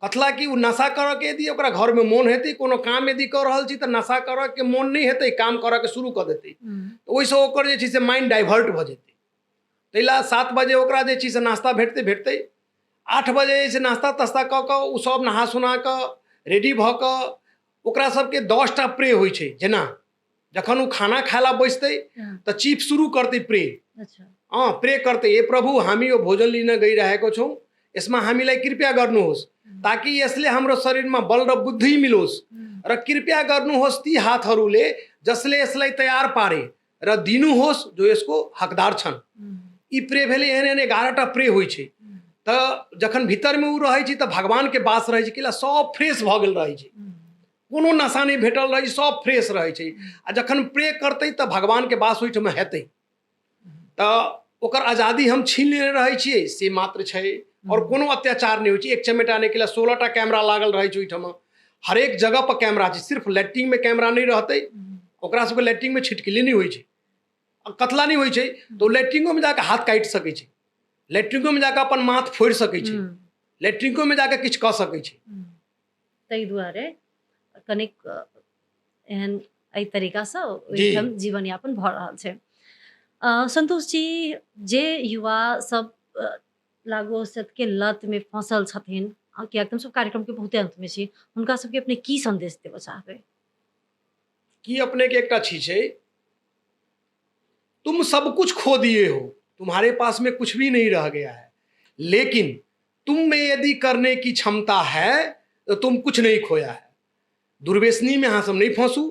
कथला कि उ नशा करऽ के यदि ओकरा घर में मोन हेतै कोनो काम यदि कर रहल छी तऽ नशा करऽ के मोन नहीं हेतै काम करऽ के शुरू कर देतै तऽ ओहिसँ ओकर जे छै से माइंड डाइवर्ट भऽ जेतै ताहि ला 7 बजे ओकरा जे छै से नाश्ता भेटतै 8 बजे से नाश्ता तास्ता कऽ कऽ उ सब नहा सुना कऽ रेडी भऽ कऽ ओकरा सबके 10टा प्रे होइ छै जेना जखन उ खाना खाय ला बैसतै तऽ चीफ शुरू करतै प्रे प्रे करतै हे प्रभु हामी यो भोजन लिन गइरहेको छौँ यसमा हामीलाई कृपया गर्नुहोस् ताकि यसले हाम्रो शरीरमा बल र बुद्धि मिलोस् र कृपया गर्नुहोस् ती हातहरूले जसले यसलाई तयार पारे र दिनुहोस् जो यसको हकदार छन् ई प्रे भेलै एहन 11टा प्रे होइ छै तऽ जखन भीतरमे उ रहै छै तऽ भगवानके वास रहै छै कि सब फ्रेश भऽ गेल रहै छै कोनो नशा नहीं भेटल रही सब फ्रेश रहे छै आ जखन प्रे करते तऽ भगवान के वास ओहिठाम हेतै तऽ ओकर आज़ादी हम छीन लेने रहे छियै से मात्र छै और कोनो अत्याचार नहीं होइ छै एक चमेटाने के लिए 16टा कैमरा लागल रहे छै ओहिठाम हर एक जगह पर कैमरा छै सिर्फ लैट्रिन में कैमरा नहीं रहते ओकरा सबके लैट्रिन में छिटकिली नहीं होइ छै कतला नहीं होइ छै तो लैट्रिनो में जाके हाथ काटि सकै छै लैट्रिनो में जाके अपन माथ फोड़ि सकै छै लैट्रिनो में जाके किछु कऽ सकै छै ताहि दुआरे कनिक एहन एहि तरीकासँ ओहिठाम जीवन यापन भऽ रहल छै संतोष जी जे युवा सब लागू औषध के लत में फंसल छथिन कियाक तऽ सब कार्यक्रम के बहुते अंत में छी हुनका सबके अपने की संदेश देबऽ चाहबै कि अपने के एकटा चीज है तुम सब कुछ खो दिए हो तुम्हारे पास में कुछ भी नहीं रह गया है लेकिन तुम में यदि करने की क्षमता है तो तुम कुछ नहीं खोया है दुर्व्यसनी में अहाँ सब नहीं फंसू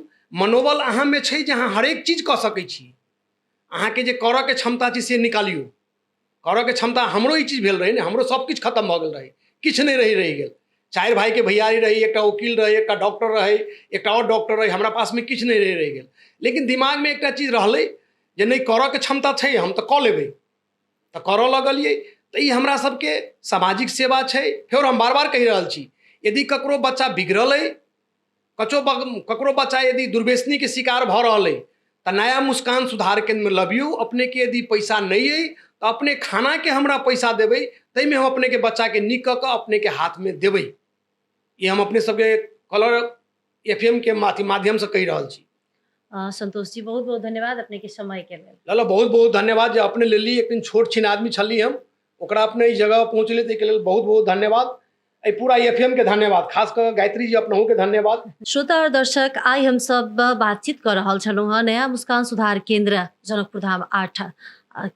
मनोबल अहाँ में छै जे अहाँ हरेक चीज कऽ सकै छी अहाँ के जे करऽ के क्षमता छै से निकालियो करऽ के क्षमता हमरो ई चीज भेल रहे ने हमरो सब किछु खत्म भऽ गेल रहे किछु नहीं रहि गेल 4 भाई के भैयारी रही एकटा वकील रहे एकटा डॉक्टर रहे एकटा और डॉक्टर रहे हमरा पास में किछु नहीं रहि गेल लेकिन दिमाग में एकटा चीज रहलै जे नहीं करऽ के क्षमता छै हम तऽ कऽ लेबै तऽ करऽ लगलियै तऽ ई हमरा सबके सामाजिक सेवा छै फेर हम बार बार कहि रहल छी यदि ककरो बच्चा बिगड़ल है ककरो बच्चा यदि दुर्व्यसनी के शिकार भऽ रहल है तो नया मुस्कान सुधार केंद्र में लबियो अपने के यदि पैसा नहीं है तो अपने खाना के हमरा पैसा देबै ताहिमे हम अपने के बच्चा के नीक कऽ कऽ अपने के हाथ में देबै ये हम अपने सबके कलर FM के माध्यम से कहि रहल छी संतोष जी बहुत बहुत धन्यवाद अपने के समय के लेल लाला बहुत बहुत धन्यवाद जे अपने लेली एक दिन छोट छिन आदमी छली हम ओकरा अपने इस जगह पहुँचले ताहि के लेल बहुत बहुत धन्यवाद पूरा FM के धन्यवाद खास कर गायत्री जी अपनहु के धन्यवाद श्रोता और दर्शक आई हम सब बातचीत कर रहल छलहुँ हँ नया मुस्कान सुधार केंद्र जनकपुर धाम 8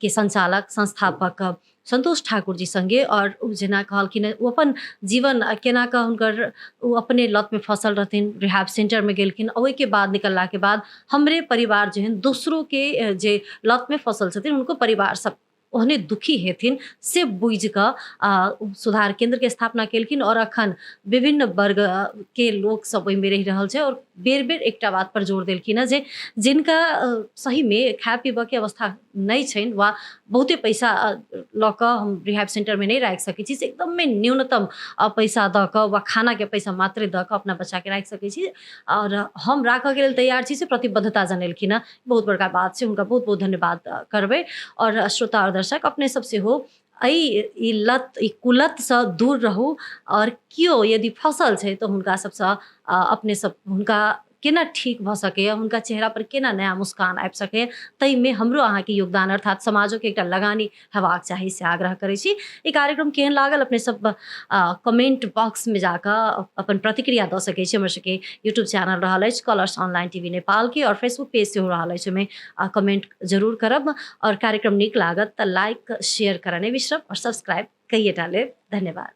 के संचालक संस्थापक संतोष ठाकुर जी संगे और जेना कहलखिन ओ अपन जीवन केना कऽ हुनकर ओ अपने लत में फंसल रहथिन रिहाब सेंटर में गेलखिन ओहि के बाद निकलला के बाद हमरे परिवार जेहन दूसरों के जे लत में फंसल छथिन उनको परिवार सब ओहने दुखी हेथिन से बुझि कऽ सुधार केंद्र के स्थापना केलखिन और अखन विभिन्न वर्ग के लोग सब ओहिमे रहि रहल छै और बेर बेर एकटा बात पर जोर देलखिन हँ जे जिनका सही में खाय पीबऽ के अवस्था नहीं छनि वा बहुते पैसा लऽ कऽ हम रिहाब सेंटर में नहीं राखि सकै छी से एकदम में न्यूनतम पैसा दऽ कऽ वा खाना के पैसा मात्रे दऽ कऽ अपना बच्चा के राखि सकै छी और हम राखऽ के लेल तैयार छी से प्रतिबद्धता जनेलखिन हँ बहुत बड़का बात छै हुनका बहुत बहुत धन्यवाद करबै और श्रोता और दर्शक अपने सबसे हो ई लत ई कुलत से दूर रहू और कियो यदि फंसल छै तो हुनका सबसे अपने सब हुनका केना ठीक भऽ सके हुनका चेहरा पर केना नया मुस्कान आबि सके तई में हमरो अहाँ के योगदान अर्थात समाजो के एकटा लगानी हेबाक चाही से आग्रह करै छी ई कार्यक्रम केहन लागल अपने सब कमेंट बॉक्स में जाकर अपन प्रतिक्रिया दऽ सकै छी हमर सबके यूट्यूब चैनल रहल अछि कलर्स ऑनलाइन टीवी नेपाल के और फेसबुक पेज सेहो रहल अछि ओहिमे कमेंट जरूर करब और कार्यक्रम नीक लागत तऽ लाइक शेयर करऽ नहि बिसरब और सब्सक्राइब कइए टा लेब धन्यवाद।